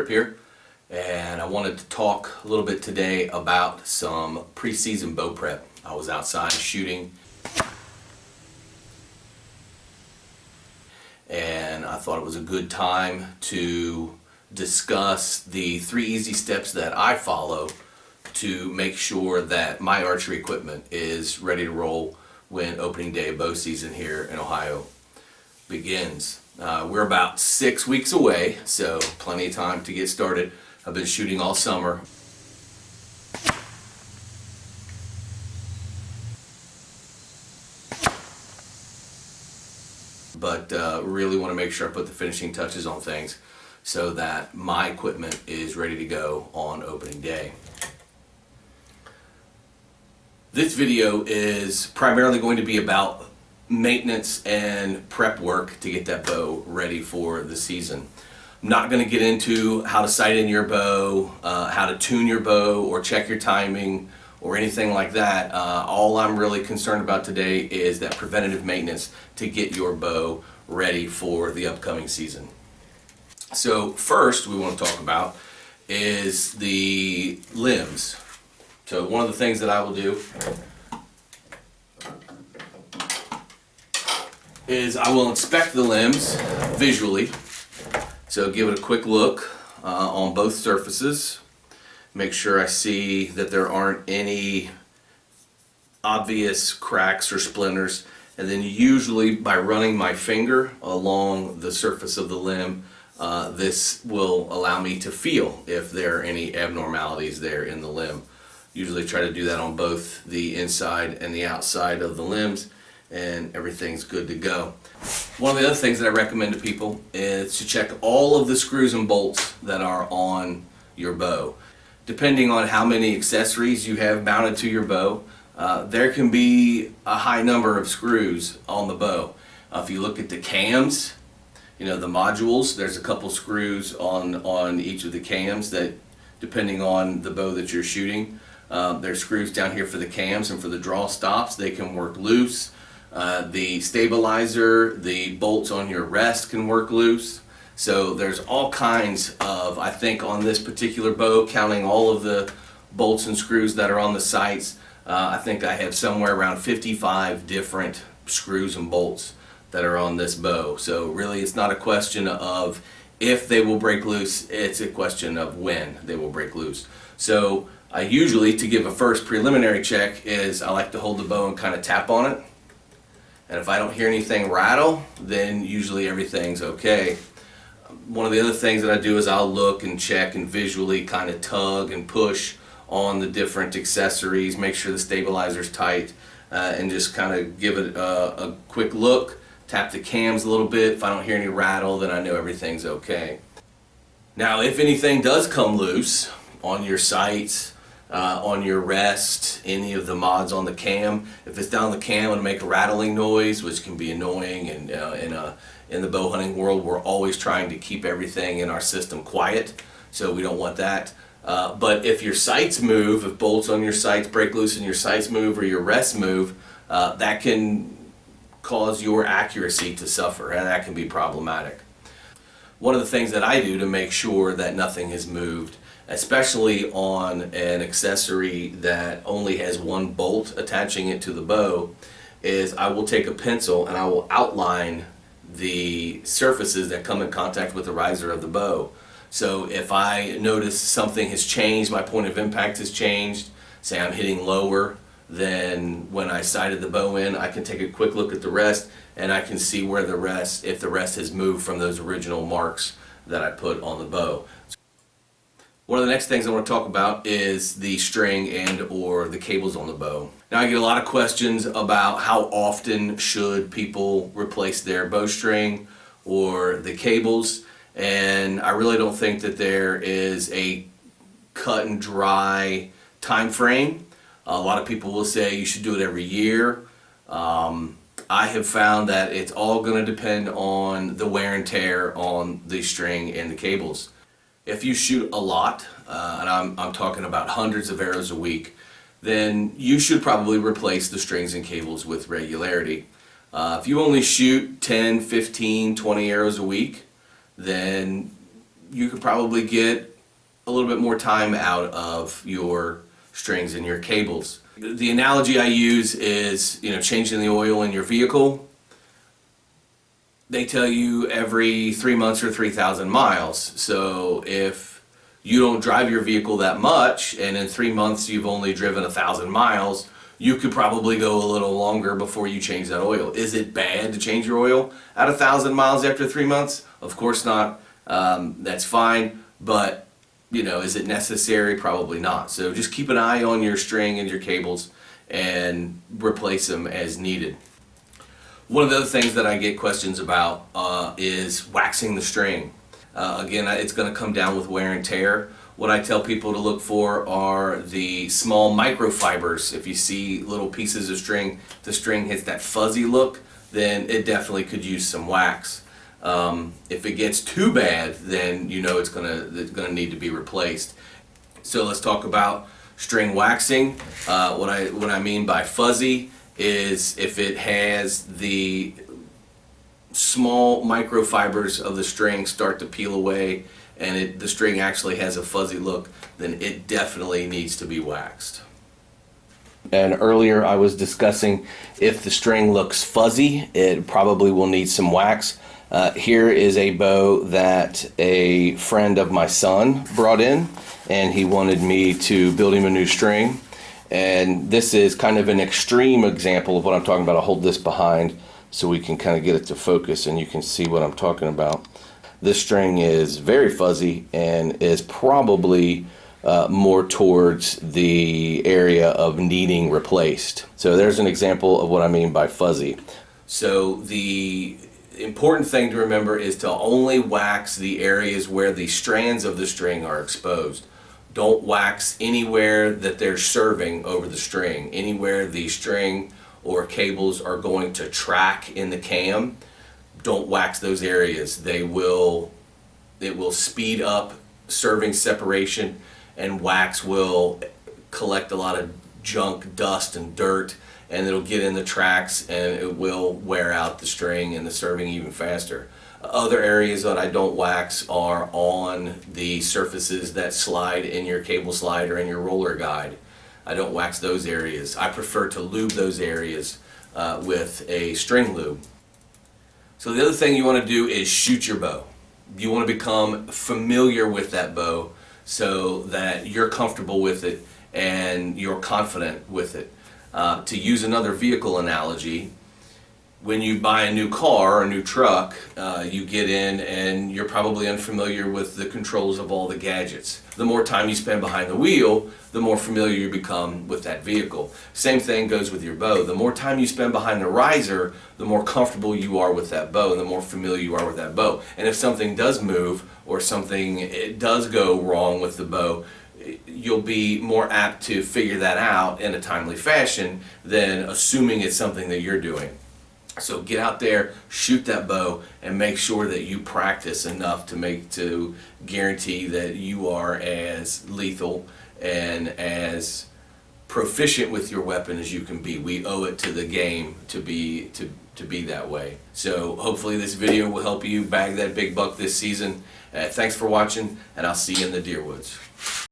Trip here, and I wanted to talk a little bit today about some preseason bow prep. I was outside shooting and I thought it was a good time to discuss the 3 easy steps that I follow to make sure that my archery equipment is ready to roll when opening day of bow season here in Ohio begins. We're about 6 weeks away, so plenty of time to get started. I've been shooting all summer. But really want to make sure I put the finishing touches on things so that my equipment is ready to go on opening day. This video is primarily going to be about maintenance and prep work to get that bow ready for the season. I'm not going to get into how to sight in your bow, how to tune your bow or check your timing or anything like that. All I'm really concerned about today is that preventative maintenance to get your bow ready for the upcoming season. So first we want to talk about is the limbs. So one of the things that I will do is I will inspect the limbs visually. So give it a quick look on both surfaces. Make sure I see that there aren't any obvious cracks or splinters. And then usually by running my finger along the surface of the limb, this will allow me to feel if there are any abnormalities there in the limb. Usually try to do that on both the inside and the outside of the limbs, and everything's good to go. One of the other things that I recommend to people is to check all of the screws and bolts that are on your bow. Depending on how many accessories you have mounted to your bow, there can be a high number of screws on the bow. If you look at the cams, the modules, there's a couple screws on each of the cams that, depending on the bow that you're shooting, there's screws down here for the cams and for the draw stops. They can work loose. The stabilizer, the bolts on your rest can work loose. So there's all kinds of, I think on this particular bow, counting all of the bolts and screws that are on the sights, I think I have somewhere around 55 different screws and bolts that are on this bow. So really it's not a question of if they will break loose, it's a question of when they will break loose. So I usually, to give a first preliminary check, is I like to hold the bow and kind of tap on it. And if I don't hear anything rattle, then usually everything's okay. One of the other things that I do is I'll look and check and visually kind of tug and push on the different accessories, make sure the stabilizer's tight, and just kind of give it a quick look, tap the cams a little bit. If I don't hear any rattle, then I know everything's okay. Now, if anything does come loose on your sights, on your rest, any of the mods on the cam, if it's down the cam and make a rattling noise, which can be annoying, and in the bow hunting world we're always trying to keep everything in our system quiet, so we don't want that. But if your sights move, if bolts on your sights break loose and your sights move or your rests move, that can cause your accuracy to suffer, and that can be problematic. One of the things that I do to make sure that nothing has moved, especially on an accessory that only has one bolt attaching it to the bow, is I will take a pencil and I will outline the surfaces that come in contact with the riser of the bow. So if I notice something has changed, my point of impact has changed, say I'm hitting lower than when I sighted the bow in, I can take a quick look at the rest and I can see where if the rest has moved from those original marks that I put on the bow. One of the next things I want to talk about is the string and or the cables on the bow. Now I get a lot of questions about how often should people replace their bowstring or the cables, and I really don't think that there is a cut and dry time frame. A lot of people will say you should do it every year. I have found that it's all going to depend on the wear and tear on the string and the cables. If you shoot a lot, and I'm talking about hundreds of arrows a week, then you should probably replace the strings and cables with regularity. If you only shoot 10, 15, 20 arrows a week, then you could probably get a little bit more time out of your strings and your cables. The analogy I use is, changing the oil in your vehicle. They tell you every 3 months or 3,000 miles. So if you don't drive your vehicle that much, and in 3 months you've only driven 1,000 miles, you could probably go a little longer before you change that oil. Is it bad to change your oil at 1,000 miles after 3 months? Of course not. That's fine, but is it necessary? Probably not. So just keep an eye on your string and your cables and replace them as needed. One of the other things that I get questions about is waxing the string. Again, it's going to come down with wear and tear. What I tell people to look for are the small microfibers. If you see little pieces of string, the string hits that fuzzy look, then it definitely could use some wax. If it gets too bad, then it's gonna need to be replaced. So let's talk about string waxing. What I mean by fuzzy is if it has the small microfibers of the string start to peel away and the string actually has a fuzzy look, then it definitely needs to be waxed. And earlier I was discussing if the string looks fuzzy, it probably will need some wax. Here is a bow that a friend of my son brought in, and he wanted me to build him a new string. And this is kind of an extreme example of what I'm talking about. I'll hold this behind so we can kind of get it to focus and you can see what I'm talking about. This string is very fuzzy and is probably more towards the area of needing replaced. So there's an example of what I mean by fuzzy. So the important thing to remember is to only wax the areas where the strands of the string are exposed. Don't wax anywhere that they're serving over the string. Anywhere the string or cables are going to track in the cam, don't wax those areas. It will speed up serving separation, and wax will collect a lot of junk, dust, and dirt, and it'll get in the tracks and it will wear out the string and the serving even faster. Other areas that I don't wax are on the surfaces that slide in your cable slide or in your roller guide. I don't wax those areas. I prefer to lube those areas with a string lube. So the other thing you want to do is shoot your bow. You want to become familiar with that bow so that you're comfortable with it and you're confident with it. To use another vehicle analogy, when you buy a new car or a new truck, you get in and you're probably unfamiliar with the controls of all the gadgets. The more time you spend behind the wheel, the more familiar you become with that vehicle. Same thing goes with your bow. The more time you spend behind the riser, the more comfortable you are with that bow and the more familiar you are with that bow. And if something does move or something does go wrong with the bow, you'll be more apt to figure that out in a timely fashion than assuming it's something that you're doing. So get out there, shoot that bow, and make sure that you practice enough to guarantee that you are as lethal and as proficient with your weapon as you can be. We owe it to the game to be that way. So hopefully this video will help you bag that big buck this season. Thanks for watching, and I'll see you in the deer woods.